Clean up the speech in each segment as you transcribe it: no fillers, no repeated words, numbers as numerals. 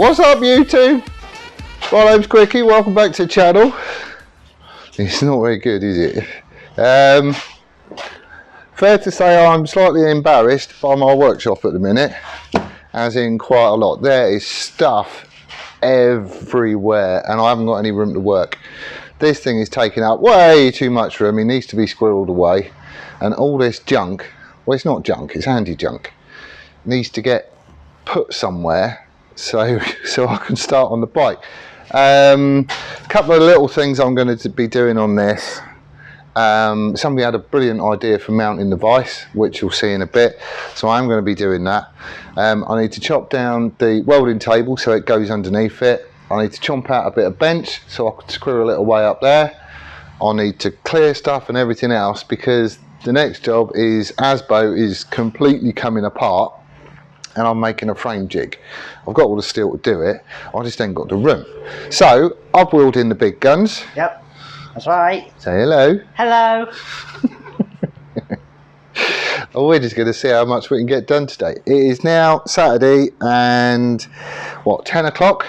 What's up YouTube? My name's Quickie, welcome back to the channel. It's not very good, is it? Fair to say I'm slightly embarrassed by my workshop at the minute, as in quite a lot. There is stuff everywhere and I haven't got any room to work. This thing is taking up way too much room. It needs to be squirreled away, and all this junk, well, it's not junk, it's handy junk, needs to get put somewhere so I can start on the bike. A couple of little things I'm going to be doing on this. Somebody had a brilliant idea for mounting the vise, which you'll see in a bit, so I'm going to be doing that. I need to chop down the welding table so it goes underneath it. I need to chomp out a bit of bench so I can screw a little way up there. I need to clear stuff and everything else, because the next job is ASBO is completely coming apart and I'm making a frame jig. I've got all the steel to do it, I just ain't got the room. So I've wheeled in the big guns. Yep, that's right. Say hello. Hello. Oh, we're just going to see how much we can get done today. It is now Saturday and what, 10 o'clock?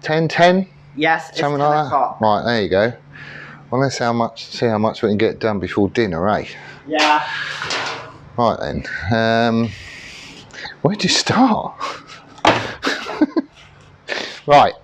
10? Yes, it's something 10 like o'clock. That. Right, there you go. Well, let's see how much we can get done before dinner, eh? Yeah. Right then. Where'd you start? Right.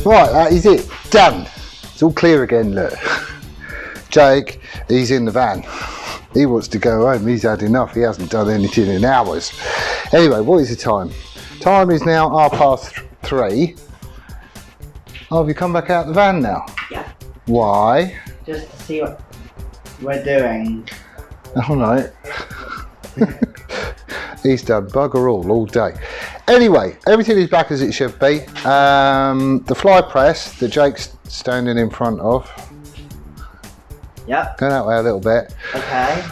Right, that is it. Done. It's all clear again, look. Jake, he's in the van. He wants to go home. He's had enough. He hasn't done anything in hours. Anyway, what is the time? Time is now 3:30. Oh, have you come back out the van now? Yeah. Why? Just to see what we're doing. All right. He's done bugger all day. Anyway, everything is back as it should be. The fly press that Jake's standing in front of. Yep. Go that way a little bit. Okay.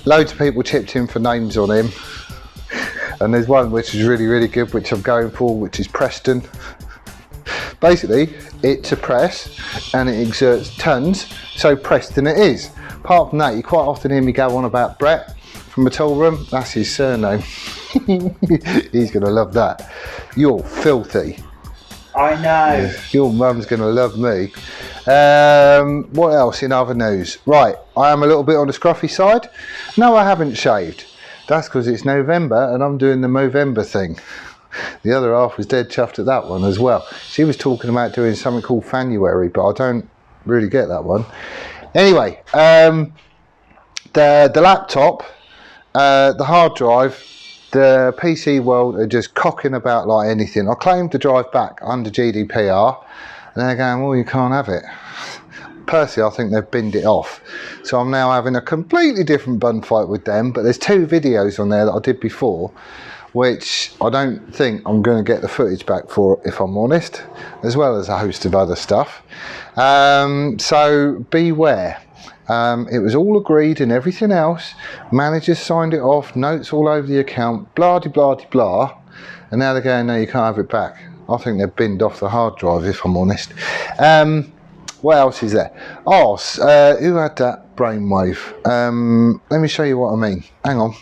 Loads of people chipped in for names on him. And there's one which is really, really good, which I'm going for, which is Preston. Basically, it's a press and it exerts tons, so Preston it is. Apart from that, you quite often hear me go on about Brett from the tool room. That's his surname. He's going to love that. You're filthy. I know. Your mum's going to love me. What else in other news? Right, I am a little bit on the scruffy side. No, I haven't shaved. That's because it's November and I'm doing the Movember thing. The other half was dead chuffed at that one as well. She was talking about doing something called Fanuary, but I don't really get that one. Anyway, the laptop, the hard drive, the PC world are just cocking about like anything. I claimed to drive back under GDPR and they're going, well, you can't have it. Personally, I think they've binned it off. So I'm now having a completely different bun fight with them, but there's 2 videos on there that I did before, which I don't think I'm going to get the footage back for, if I'm honest, as well as a host of other stuff. So beware. It was all agreed and everything else. Managers signed it off, notes all over the account, blah de blah de blah. And now they're going, no, you can't have it back. I think they've binned off the hard drive, if I'm honest. What else is there? Oh, who had that brainwave? Let me show you what I mean. Hang on.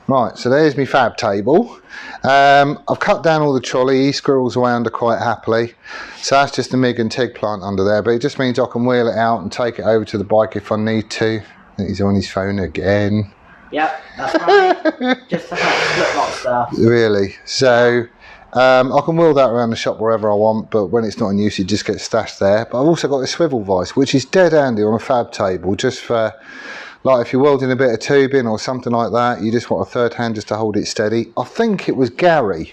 Right, so there's my fab table. I've cut down all the trolley. He squirrels away under quite happily. So that's just the MIG and TIG plant under there, but it just means I can wheel it out and take it over to the bike if I need to. I think he's on his phone again. Yep, that's right. Just like flip-flop stuff. Really? So I can wheel that around the shop wherever I want, but when it's not in use, it just gets stashed there. But I've also got a swivel vise, which is dead handy on a fab table, just for, like, if you're welding a bit of tubing or something like that, you just want a third hand just to hold it steady. I think it was Gary,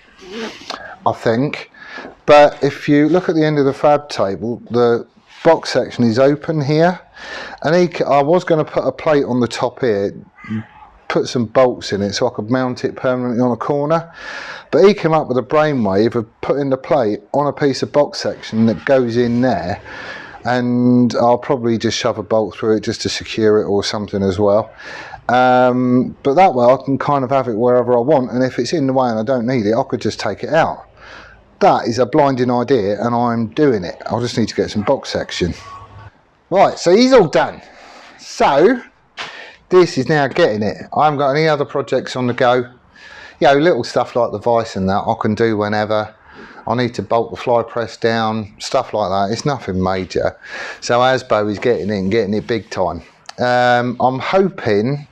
I think. But if you look at the end of the fab table, the box section is open here. And I was going to put a plate on the top here, put some bolts in it so I could mount it permanently on a corner. But he came up with a brainwave of putting the plate on a piece of box section that goes in there. And I'll probably just shove a bolt through it just to secure it or something as well. But that way I can kind of have it wherever I want, and if it's in the way and I don't need it, I could just take it out. That is a blinding idea and I'm doing it. I'll just need to get some box section. Right, so he's all done. So this is now getting it. I haven't got any other projects on the go. You know, little stuff like the vise and that I can do whenever. I need to bolt the fly press down, stuff like that. It's nothing major. So ASBO is getting it big time. I'm hoping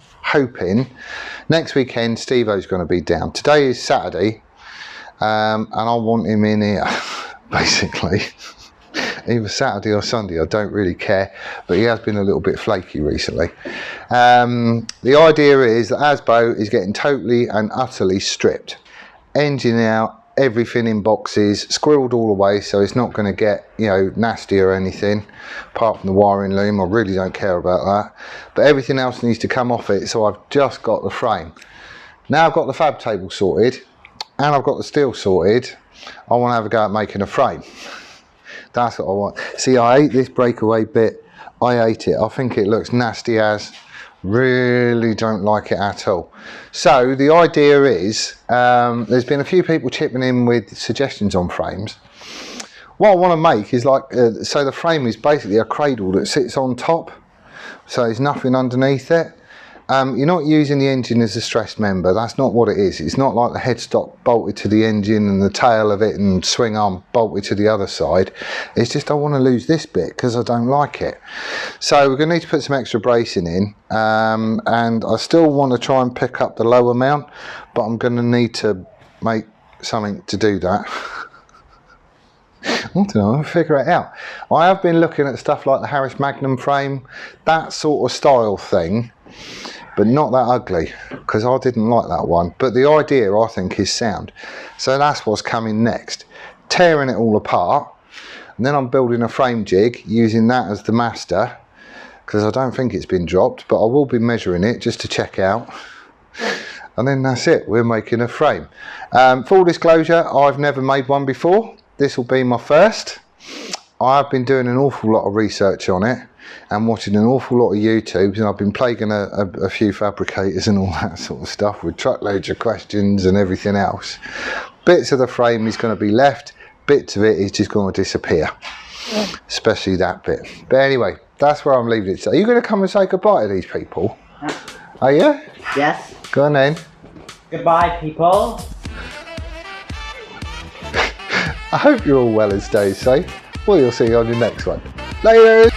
next weekend Steve-O's going to be down. Today is Saturday, and I want him in here, basically. Either Saturday or Sunday, I don't really care, but he has been a little bit flaky recently. The idea is that ASBO is getting totally and utterly stripped. Engine out, everything in boxes, squirreled all the way, so it's not going to get, you know, nasty or anything, apart from the wiring loom. I really don't care about that, but everything else needs to come off it. So I've just got the frame. Now I've got the fab table sorted and I've got the steel sorted. I want to have a go at making a frame. That's what I want. See, I hate this breakaway bit. I hate it. I think it looks nasty as. Really don't like it at all. So the idea is, there's been a few people chipping in with suggestions on frames. What I want to make is like, so the frame is basically a cradle that sits on top, so there's nothing underneath it. You're not using the engine as a stress member. That's not what it is. It's not like the headstock bolted to the engine and the tail of it and swing arm bolted to the other side. It's just I want to lose this bit because I don't like it. So we're going to need to put some extra bracing in, and I still want to try and pick up the lower mount, but I'm going to need to make something to do that. don't know, I'll figure it out. I have been looking at stuff like the Harris Magnum frame, that sort of style thing, but not that ugly, because I didn't like that one. But the idea, I think, is sound. So that's what's coming next. Tearing it all apart, and then I'm building a frame jig using that as the master, because I don't think it's been dropped, but I will be measuring it just to check out. And then that's it, we're making a frame. Full disclosure, I've never made one before. This will be my first. I've been doing an awful lot of research on it and watching an awful lot of YouTubes, and I've been plaguing a few fabricators and all that sort of stuff with truckloads of questions and everything else. Bits of the frame is going to be left, bits of it is just going to disappear, especially that bit. But anyway, that's where I'm leaving it. So are you going to come and say goodbye to these people? Are you? Yes. Go on then. Goodbye, people. I hope you're all well and stay safe. Well, you'll see you on your next one. Later.